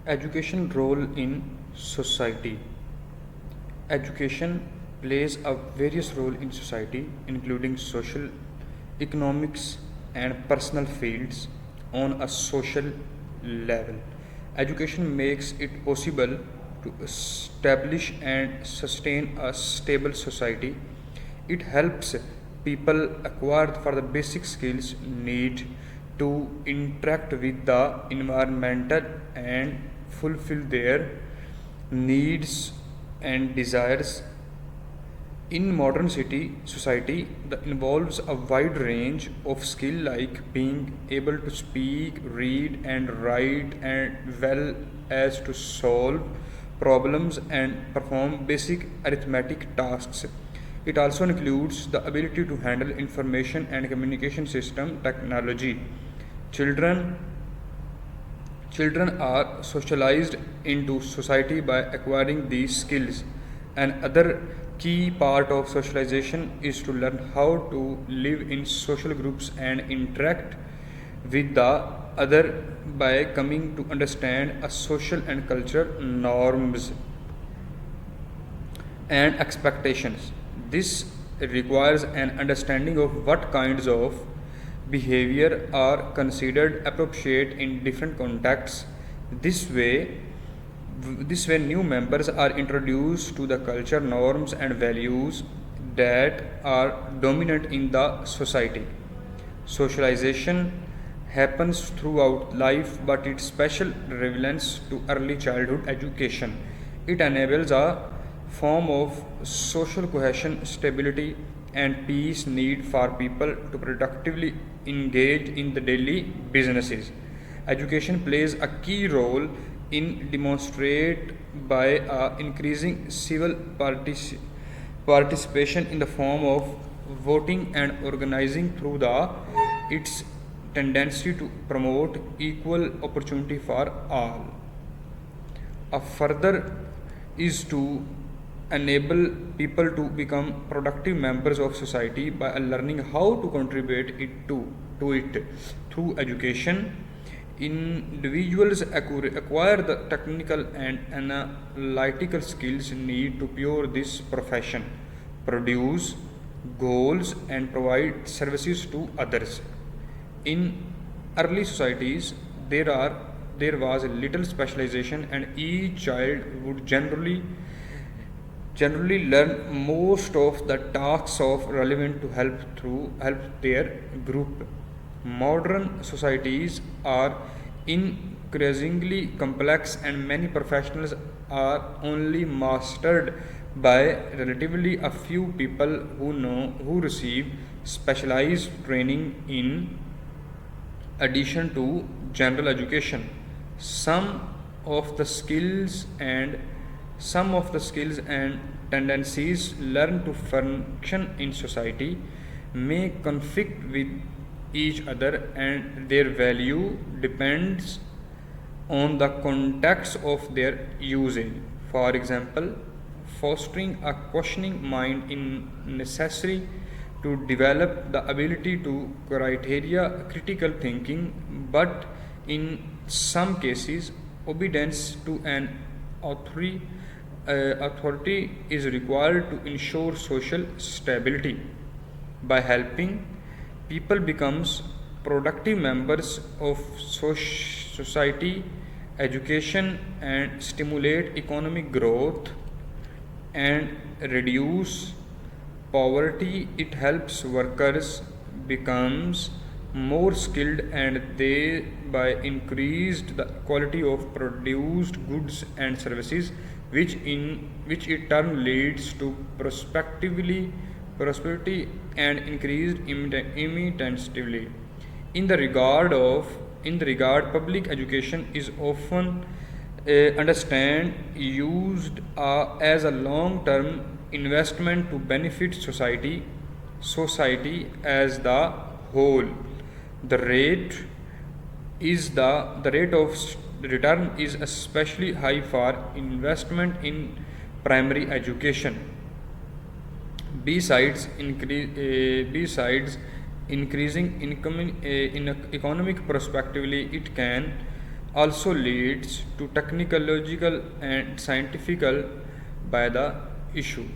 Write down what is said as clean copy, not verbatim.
Education role in society. Education plays a various role in society, including social, economics, and personal fields on a social level. Education makes it possible to establish and sustain a stable society. It helps people acquire for the basic skills need to interact with the environmental and fulfill their needs and desires. In modern society that involves a wide range of skill like being able to speak, read and write and well as to solve problems and perform basic arithmetic tasks. It also includes the ability to handle information and communication system technology. Children Children are socialized into society by acquiring these skills. Another key part of socialization is to learn how to live in social groups and interact with the other by coming to understand a social and cultural norms and expectations. This requires an understanding of what kinds of behavior are considered appropriate in different contexts. This way, this way new members are introduced to the culture, norms and values that are dominant in the society. Socialization happens throughout life, but its special relevance to early childhood education. It enables a form of social cohesion, stability, and peace need for people to productively engage in the daily businesses. Education plays a key role in demonstrate by increasing civil participation in the form of voting and organizing through the its tendency to promote equal opportunity for all. A further is to enable people to become productive members of society by learning how to contribute to it through education. Individuals acquire the technical and analytical skills needed to pure this profession, produce goals and provide services to others. In early societies, there was little specialization, and each child would generally learn most of the tasks of relevant to help their group. Modern societies are increasingly complex, and many professionals are only mastered by relatively a few people who receive specialized training in addition to general education. Some of the skills and tendencies learned to function in society may conflict with each other, and their value depends on the context of their usage. For example, fostering a questioning mind is necessary to develop the ability to criteria critical thinking, but in some cases, obedience to an authority, authority is required to ensure social stability. By helping people becomes productive members of society, education and stimulate economic growth and reduce poverty. It helps workers becomes more skilled, and thereby increased the quality of produced goods and services, which in turn leads to prosperity and increased immediately. In the regard, public education is often understand used as a long-term investment to benefit society as the whole. The rate the rate of return is especially high for investment in primary education. Besides increasing income in economic prospectively, it can also leads to technological and scientific by the issue.